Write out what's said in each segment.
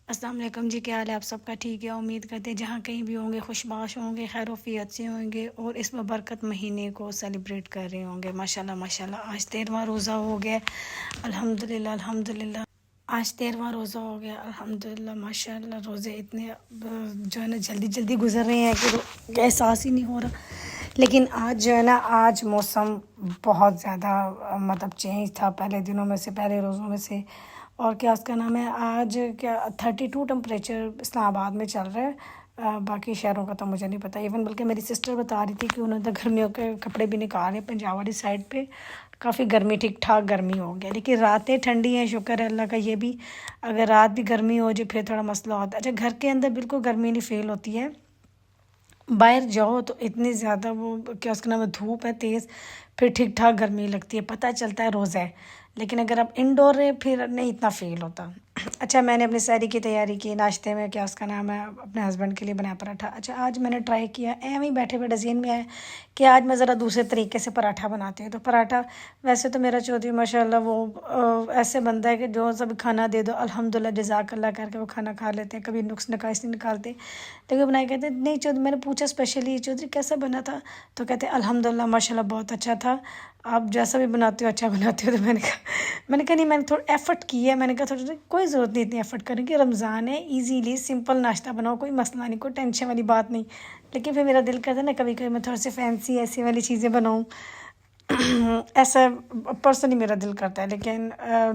अस्सलाम वालेकुम जी, क्या हाल है आप सबका? ठीक है, उम्मीद करते हैं जहाँ कहीं भी होंगे खुशबाश होंगे, खैर वफ़ियत से होंगे और इस बरकत महीने को सेलिब्रेट कर रहे होंगे। माशाल्लाह माशाल्लाह, आज 13वां रोज़ा हो गया। अल्हम्दुलिल्लाह अल्हम्दुलिल्लाह, आज 13वां रोज़ा हो गया। अल्हम्दुलिल्लाह माशाल्लाह, रोज़े इतने जो है ना जल्दी जल्दी गुजर रहे हैं कि एहसास ही नहीं हो रहा। लेकिन आज जो है ना, आज मौसम बहुत ज़्यादा मतलब चेंज था पहले दिनों में से, पहले रोज़ों में से। और क्या उसका नाम है, आज क्या 32 टेम्परेचर इस्लामाबाद में चल रहा है। बाकी शहरों का तो मुझे नहीं पता। इवन बल्कि मेरी सिस्टर बता रही थी कि उन्होंने तो गर्मियों के कपड़े भी निकाले पंजाब वाली साइड पे। काफ़ी गर्मी, ठीक ठाक गर्मी हो गया, लेकिन रातें ठंडी हैं, शुक्र है अल्लाह का। ये भी अगर रात भी गर्मी हो जाए फिर थोड़ा मसला होता है। अच्छा, घर के अंदर बिल्कुल गर्मी नहीं फील होती है, बाहर जाओ तो इतनी ज़्यादा वो क्या उसका नाम है, धूप है तेज़, फिर ठीक ठाक गर्मी लगती है, पता चलता है रोज़ा है। लेकिन अगर आप इंडोर रहे फिर नहीं इतना फ़ील होता। अच्छा, मैंने अपनी सहरी की तैयारी की। नाश्ते में क्या उसका नाम है, अपने हस्बैंड के लिए बनाया पराठा। अच्छा, आज मैंने ट्राई किया, एवं ही बैठे बैठे ज़हन में आया कि आज मैं ज़रा दूसरे तरीके से पराठा बनाती हूँ। तो पराठा वैसे तो मेरा चौधरी माशाल्लाह वो ऐसे बनता है कि जो सब खाना दे दो अल्हम्दुलिल्लाह जज़ाकल्लाह करके वो खाना खा लेते हैं, कभी नुक्स नकाइस नहीं निकालते। लेकिन बनाए कहते नहीं चौधरी, मैंने पूछा स्पेशली चौधरी कैसा बना था, तो कहते अल्हम्दुलिल्लाह माशाल्लाह बहुत अच्छा था, आप जैसा भी बनाते हो अच्छा बनाते हो। तो मैंने कहा नहीं, मैंने थोड़ा एफ़र्ट किया है। मैंने कहा थोड़ा, कोई ज़रूरत नहीं इतनी एफ़र्ट करने की, रमज़ान है, इजीली सिंपल नाश्ता बनाओ, कोई मसला नहीं, कोई टेंशन वाली बात नहीं। लेकिन फिर मेरा दिल करता है ना कभी कभी मैं थोड़ा सी फैंसी ऐसी वाली चीज़ें बनाऊँ। ऐसा पर्सनली मेरा दिल करता है। लेकिन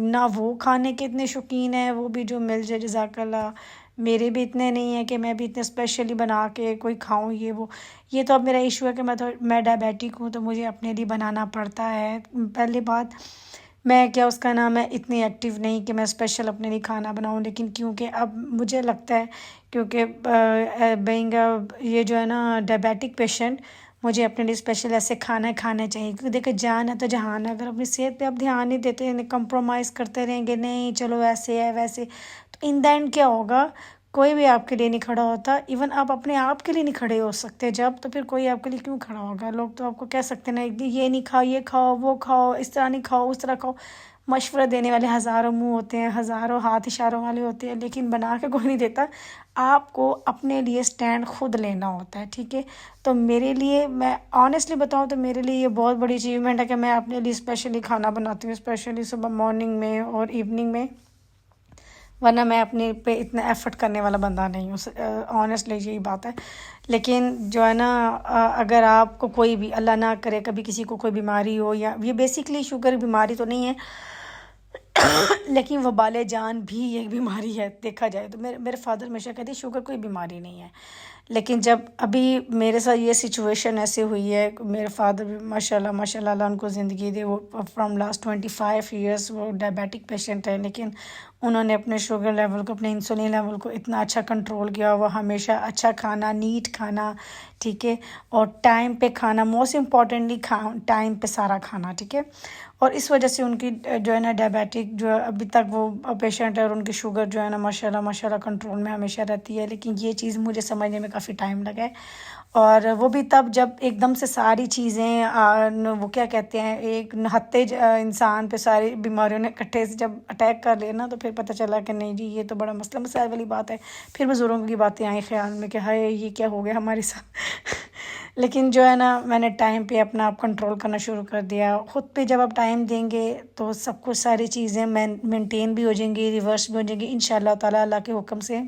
ना वो खाने के इतने शौकीन हैं, वो भी जो मिल जाए जज़ाकल्लाह। मेरे भी इतने नहीं है कि मैं भी इतने स्पेशली बना के कोई खाऊं, ये वो। ये तो अब मेरा इशू है कि मैं डायबिटिक हूँ, तो मुझे अपने लिए बनाना पड़ता है। पहली बात, मैं क्या उसका नाम है इतनी एक्टिव नहीं कि मैं स्पेशल अपने लिए खाना बनाऊं। लेकिन क्योंकि अब मुझे लगता है, क्योंकि बीइंग ये जो है ना डायबिटिक पेशेंट, मुझे अपने लिए स्पेशल ऐसे खाना खाना चाहिए। क्योंकि देखो, जान है तो जहान है। अगर अपनी सेहत पे आप ध्यान नहीं देते, कंप्रोमाइज़ करते रहेंगे, नहीं चलो ऐसे है वैसे, तो इन द एंड क्या होगा, कोई भी आपके लिए नहीं खड़ा होता। इवन आप अपने आप के लिए नहीं खड़े हो सकते जब, तो फिर कोई आपके लिए क्यों खड़ा होगा? लोग तो आपको कह सकते हैं ना, ये नहीं खाओ, ये खाओ, वो खाओ, इस तरह नहीं खाओ, उस तरह खाओ। मशवरा देने वाले हज़ारों मुंह होते हैं, हज़ारों हाथ इशारों वाले होते हैं, लेकिन बना के कोई नहीं देता। आपको अपने लिए स्टैंड खुद लेना होता है, ठीक है? तो मेरे लिए, मैं ऑनेस्टली बताऊं तो मेरे लिए ये बहुत बड़ी अचीवमेंट है कि मैं अपने लिए स्पेशली खाना बनाती हूँ, स्पेशली सुबह मॉर्निंग में और इवनिंग में। वरना मैं अपने पे इतना एफ़र्ट करने वाला बंदा नहीं हूँ, ऑनेस्टली यही बात है। लेकिन जो है ना, अगर आपको कोई भी, अल्लाह ना करे, कभी किसी को कोई बीमारी हो, या ये बेसिकली शुगर बीमारी तो नहीं है, लेकिन वबाले जान भी एक बीमारी है देखा जाए तो। मेरे मेरे फादर हमेशा कहते शुगर कोई बीमारी नहीं है। लेकिन जब अभी मेरे साथ ये सिचुएशन ऐसे हुई है, मेरे फादर भी माशाल्लाह माशाल्लाह अल्लाह उनको ज़िंदगी दे, वो फ्रॉम लास्ट 25 ईयर्स वो डायबिटिक पेशेंट है। लेकिन उन्होंने अपने शुगर लेवल को, अपने इंसुलिन लेवल को इतना अच्छा कंट्रोल किया। वो हमेशा अच्छा खाना, नीट खाना, ठीक है, और टाइम पे खाना, मोस्ट इम्पॉर्टेंटली टाइम पे सारा खाना, ठीक है। और इस वजह से उनकी जो है ना डायबिटिक जो है, अभी तक वो पेशेंट है, और उनकी शुगर जो है ना माशाल्लाह माशाल्लाह कंट्रोल में हमेशा रहती है। लेकिन ये चीज़ मुझे समझने में काफ़ी टाइम लगा है। और वो भी तब जब एकदम से सारी चीज़ें वो क्या कहते हैं, एक नहत्ते इंसान पे सारी बीमारियों ने इकट्ठे से जब अटैक कर लिया ना, तो फिर पता चला कि नहीं जी, ये तो बड़ा मसला मसाइल वाली बात है। फिर बुज़ुर्गों की बातें आई ख्याल में कि हाय ये क्या हो गया हमारे साथ। लेकिन जो है ना, मैंने टाइम पे अपना आप कंट्रोल करना शुरू कर दिया। ख़ुद पे जब आप टाइम देंगे तो सब कुछ, सारी चीज़ें मेंटेन भी हो जाएंगी, रिवर्स भी हो जाएंगी इंशाल्लाह ताला, अल्लाह के हुक्म से।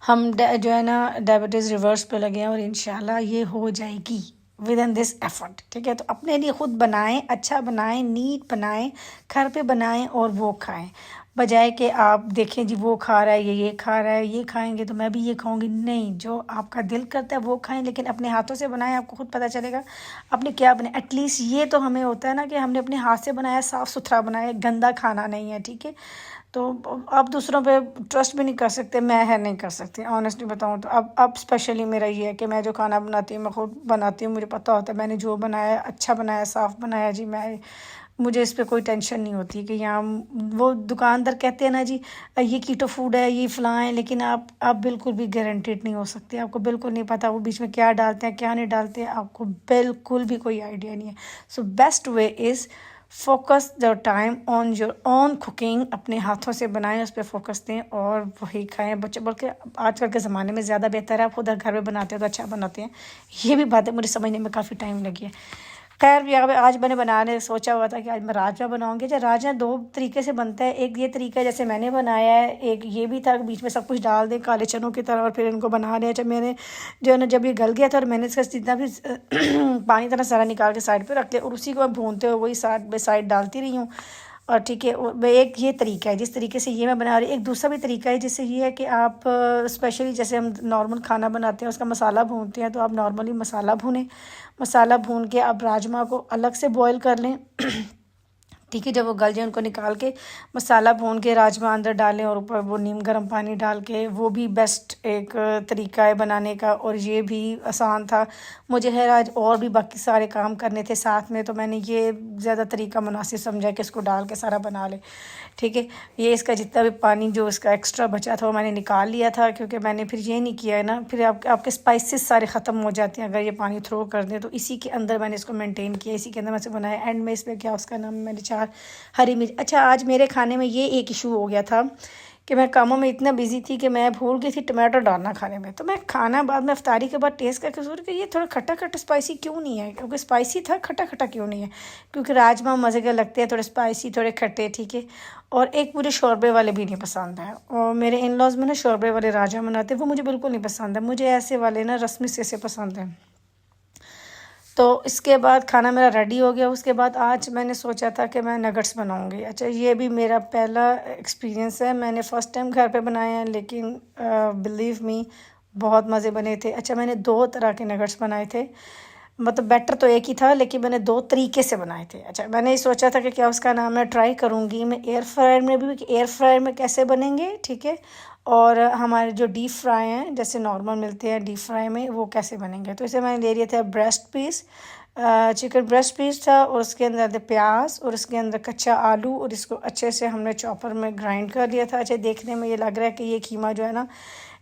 हम जो है ना डायबिटीज़ रिवर्स पे लगे हैं, और इंशाल्लाह ये हो जाएगी विद इन दिस एफर्ट, ठीक है। तो अपने लिए खुद बनाएं, अच्छा बनाएं, नीट बनाएं, घर पे बनाएं और वो खाएं। बजाय कि आप देखें जी वो खा रहा है, ये खा रहा है, ये खाएंगे तो मैं भी ये खाऊंगी। नहीं, जो आपका दिल करता है वो खाएं, लेकिन अपने हाथों से बनाएं, आपको खुद पता चलेगा आपने क्या बनाया। एटलीस्ट ये तो हमें होता है ना कि हमने अपने हाथ से बनाया, साफ़ सुथरा बनाया, गंदा खाना नहीं है, ठीक है। तो आप दूसरों पे ट्रस्ट भी नहीं कर सकते, मैं है नहीं कर सकती ऑनेस्टली बताऊँ तो। अब स्पेशली मेरा ये है कि मैं जो खाना बनाती हूँ मैं खुद बनाती हूँ, मुझे पता होता है मैंने जो बनाया अच्छा बनाया, साफ़ बनाया जी। मुझे इस पे कोई टेंशन नहीं होती कि यहाँ वो दुकानदार कहते हैं ना जी ये कीटो फूड है, ये फ़लाँ है, लेकिन आप बिल्कुल भी गारंटेड नहीं हो सकते। आपको बिल्कुल नहीं पता वो बीच में क्या डालते हैं क्या नहीं डालते हैं, आपको बिल्कुल भी कोई आइडिया नहीं है। So best way is focus the time on your own cooking, अपने हाथों से बनाएं, उस पर फोकस दें और वही खाएं। बच्चे बल्कि आजकल के ज़माने में ज़्यादा बेहतर है, आप खुद घर में बनाते हो तो अच्छा बनाते हैं। ये भी बात है, मुझे समझने में काफ़ी टाइम लगी है। खैर यहाँ पे आज मैंने बनाने सोचा हुआ था कि आज मैं राजमा बनाऊंगी। जो राजमा दो तरीके से बनता है, एक ये तरीका जैसे मैंने बनाया है, एक ये भी था बीच में सब कुछ डाल दें काले चनों की तरह और फिर इनको बना लिया। जब मैंने जो है ना, जब ये गल गया था और मैंने इसका जितना भी पानी तरह सारा निकाल के साइड पे रख लिया और उसी को मैं भूनते हुए वही साइड बाई साइड डालती रही हूँ। और ठीक है, एक ये तरीका है जिस तरीके से ये मैं बना रही हूँ। एक दूसरा भी तरीका है जिससे ये है कि आप स्पेशली जैसे हम नॉर्मल खाना बनाते हैं उसका मसाला भूनते हैं, तो आप नॉर्मली मसाला भूनें। मसाला भून के आप राजमा को अलग से बॉईल कर लें ठीक है। जब वो गल जाए उनको निकाल के मसाला भून के राजमा अंदर डालें और ऊपर वो नीम गर्म पानी डाल के, वो भी बेस्ट एक तरीका है बनाने का और ये भी आसान था। मुझे है आज और भी बाकी सारे काम करने थे साथ में, तो मैंने ये ज़्यादा तरीका मुनासिब समझा कि इसको डाल के सारा बना ले। ठीक है, ये इसका जितना भी पानी जो इसका एक्स्ट्रा बचा था वो मैंने निकाल लिया था, क्योंकि मैंने फिर ये नहीं किया है ना, फिर आपके स्पाइसेस सारे ख़त्म हो जाते हैं अगर ये पानी थ्रो कर दें। तो इसी के अंदर मैंने इसको मेंटेन किया, इसी के अंदर मैंने बनाया। एंड में इसमें क्या उसका नाम, मैंने 4 हरी मिर्च। अच्छा, आज मेरे खाने में ये एक इशू हो गया था कि मैं कामों में इतना बिजी थी कि मैं भूल गई थी टमाटो डालना खाने में। तो मैं खाना बाद में इफ्तारी के बाद टेस्ट करके सोच कि ये थोड़ा खट्टा खट्टा स्पाइसी क्यों नहीं है, क्योंकि स्पाइसी था, खट्टा खट्टा क्यों नहीं है, क्योंकि राजमा मज़े के लगते हैं, थोड़े स्पाइसी थोड़े खट्टे। ठीक है, और एक मुझे शोरबे वाले भी नहीं पसंद है, और मेरे इन लॉज में ना शोरबे वाले राजमा बनाते हैं, वो मुझे बिल्कुल नहीं पसंद है। मुझे ऐसे वाले ना रस्मी से पसंद है। तो इसके बाद खाना मेरा रेडी हो गया। उसके बाद आज मैंने सोचा था कि मैं नगट्स बनाऊंगी। अच्छा, ये भी मेरा पहला एक्सपीरियंस है, मैंने फ़र्स्ट टाइम घर पे बनाया है, लेकिन बिलीव मी बहुत मज़े बने थे। अच्छा, मैंने 2 तरह के नगट्स बनाए थे, मतलब बैटर तो एक ही था लेकिन मैंने 2 तरीके से बनाए थे। अच्छा, मैंने ये सोचा था कि क्या उसका नाम मैं ट्राई करूँगी मैं एयर फ्रायर में भी, एयर फ्रायर में कैसे बनेंगे। ठीक है, और हमारे जो डीप फ्राई हैं जैसे नॉर्मल मिलते हैं डीप फ्राई में, वो कैसे बनेंगे। तो इसे मैंने ले लिया था breast piece, chicken breast piece था, और उसके अंदर थे प्याज और उसके अंदर कच्चा आलू, और इसको अच्छे से हमने चॉपर में ग्राइंड कर लिया था। अच्छा, देखने में ये लग रहा है कि ये कीमा जो है ना,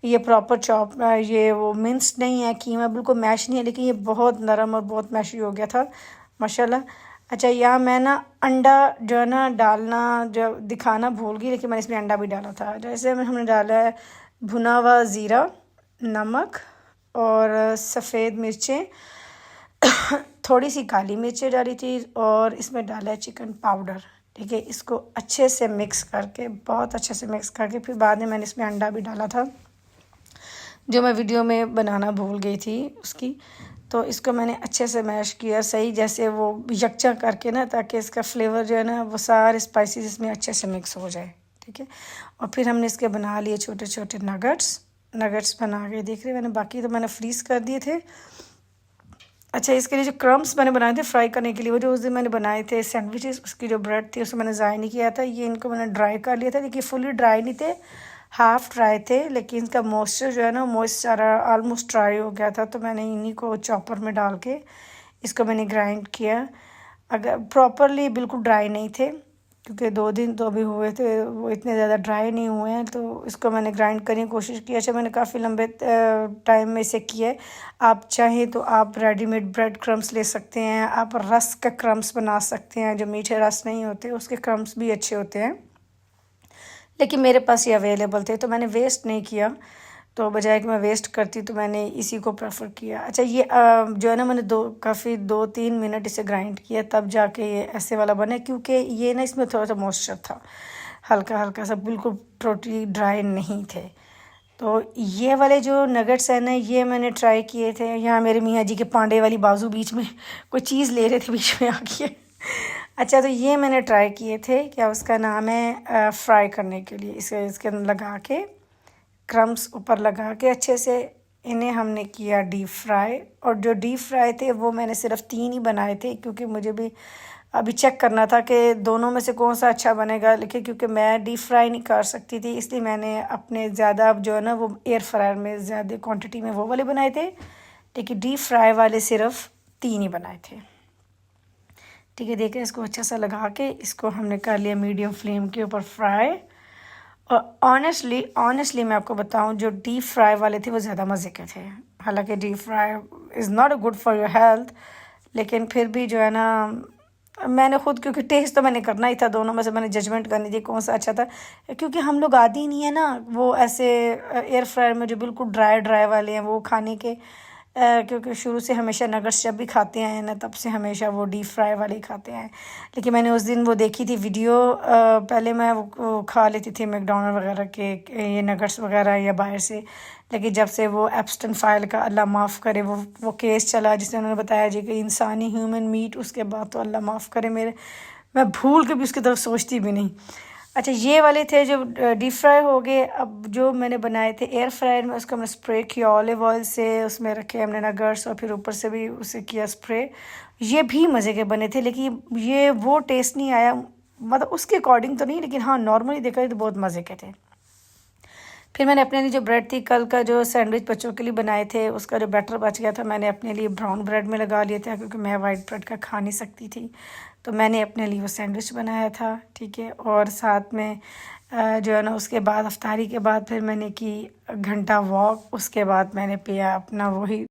ये प्रॉपर चॉप, ये वो मिन्स नहीं है, कीमा बिल्कुल मैश नहीं है, लेकिन ये बहुत नरम और बहुत मैशी हो गया था माशाल्लाह। अच्छा, यहाँ मैं ना अंडा जो है ना डालना जो दिखाना भूल गई, लेकिन मैंने इसमें अंडा भी डाला था। जैसे हमने डाला है भुना हुआ ज़ीरा, नमक और सफ़ेद मिर्चें थोड़ी सी काली मिर्चें डाली थी, और इसमें डाला है चिकन पाउडर। ठीक है, इसको अच्छे से मिक्स करके, बहुत अच्छे से मिक्स करके, फिर बाद में मैंने इसमें अंडा भी डाला था जो मैं वीडियो में बनाना भूल गई थी उसकी। तो इसको मैंने अच्छे से मैश किया सही, जैसे वो यकजा करके ना, ताकि इसका फ्लेवर जो है ना वो सारे स्पाइसेस इसमें अच्छे से मिक्स हो जाए। ठीक है, और फिर हमने इसके बना लिए छोटे छोटे नगट्स बना के, देख रहे मैंने, बाकी तो मैंने फ्रीज़ कर दिए थे। अच्छा, इसके लिए जो क्रम्स मैंने बनाए थे फ्राई करने के लिए, वो जो उस दिन मैंने बनाए थे सैंडविचेस, उसकी जो ब्रेड थी उसको मैंने ज़ाया नहीं किया था। ये इनको मैंने ड्राई कर लिया था, देखिए फुली ड्राई नहीं थे, हाफ़ ड्राई थे, लेकिन इसका मॉइस्चर जो है ना, मॉइस्ट सारा ऑलमोस्ट ड्राई हो गया था। तो मैंने इन्हीं को चॉपर में डाल के इसको मैंने ग्राइंड किया। अगर प्रॉपरली बिल्कुल ड्राई नहीं थे, क्योंकि 2 दिन तो अभी हुए थे, वो इतने ज़्यादा ड्राई नहीं हुए हैं, तो इसको मैंने ग्राइंड करने की कोशिश की। अच्छा, मैंने काफ़ी लंबे टाइम में इसे किया है। आप चाहें तो आप रेडीमेड ब्रेड क्रम्स ले सकते हैं, आप रस का क्रम्स बना सकते हैं, जो मीठे रस नहीं होते उसके क्रम्स भी अच्छे होते हैं, लेकिन मेरे पास ये अवेलेबल थे तो मैंने वेस्ट नहीं किया। तो बजाय कि मैं वेस्ट करती तो मैंने इसी को प्रेफर किया। अच्छा, ये जो है ना, मैंने 2-3 मिनट इसे ग्राइंड किया, तब जाके ये ऐसे वाला बना, क्योंकि ये ना इसमें थोड़ा सा मॉइस्चर था, हल्का हल्का सा, बिल्कुल टोटली ड्राई नहीं थे। तो ये वाले जो नगट्स हैं ना, ये मैंने ट्राई किए थे। यहाँ मेरे मियाँ जी के पांडे वाली बाजू बीच में कोई चीज़ ले रहे थे, बीच में आ गई। अच्छा, तो ये मैंने ट्राई किए थे, क्या उसका नाम है, फ्राई करने के लिए इसे इसके अंदर लगा के, क्रम्स ऊपर लगा के अच्छे से इन्हें हमने किया डीप फ्राई। और जो डीप फ्राई थे वो मैंने सिर्फ 3 ही बनाए थे, क्योंकि मुझे भी अभी चेक करना था कि दोनों में से कौन सा अच्छा बनेगा, लेकिन क्योंकि मैं डीप फ्राई नहीं कर सकती थी, इसलिए मैंने अपने ज़्यादा जो है ना वो एयर फ्रायर में ज़्यादा क्वांटिटी में वो वाले बनाए थे, लेकिन डीप फ्राई वाले सिर्फ 3 ही बनाए थे। ठीक है, देखिए इसको अच्छा सा लगा के इसको हमने कर लिया मीडियम फ्लेम के ऊपर फ्राई। और ऑनेस्टली मैं आपको बताऊं, जो डीप फ्राई वाले थे वो ज़्यादा मज़े के थे। हालांकि deep fry is not good for your health, लेकिन फिर भी जो है ना, मैंने खुद, क्योंकि टेस्ट तो मैंने करना ही था, दोनों में से मैंने जजमेंट करनी थी कौन सा अच्छा था, क्योंकि हम लोग आदी नहीं है ना वो ऐसे एयर फ्रायर में जो बिल्कुल ड्राई ड्राई वाले हैं वो खाने के। क्योंकि शुरू से हमेशा नगर्स जब भी खाते आए हैं ना, तब से हमेशा वो डीप फ्राई वाले ही खाते आए हैं। लेकिन मैंने उस दिन वो देखी थी वीडियो, पहले मैं वो खा लेती थी मैकडोनल्ड वगैरह के ये नगर्स वगैरह या बाहर से। लेकिन जब से वो एप्स्टन फाइल का अल्लाह माफ़ करे वो केस चला जिसने उन्होंने बताया जी कि इंसानी ह्यूमन मीट, उसके बाद तो अल्लाह माफ़ करे मेरे, मैं भूल के भी उसकी तरफ सोचती भी नहीं। अच्छा, ये वाले थे जो डीप फ्राई हो गए। अब जो मैंने बनाए थे एयर फ्रायर में, उसको हमने स्प्रे किया ऑलिव ऑयल से, उसमें रखे हमने नगर्स और फिर ऊपर से भी उसे किया स्प्रे। ये भी मज़े के बने थे, लेकिन ये वो टेस्ट नहीं आया, मतलब उसके अकॉर्डिंग तो नहीं, लेकिन हाँ नॉर्मली देखा तो बहुत मज़े के थे। फिर मैंने अपने लिए जो ब्रेड थी, कल का जो सैंडविच बच्चों के लिए बनाए थे, उसका जो बैटर बच गया था मैंने अपने लिए ब्राउन ब्रेड में लगा लिया था, क्योंकि मैं वाइट ब्रेड का खा नहीं सकती थी। तो मैंने अपने लिए वो सैंडविच बनाया था, ठीक है। और साथ में जो है ना, उसके बाद अफ्तारी के बाद फिर मैंने की घंटा वॉक, उसके बाद मैंने पिया अपना वही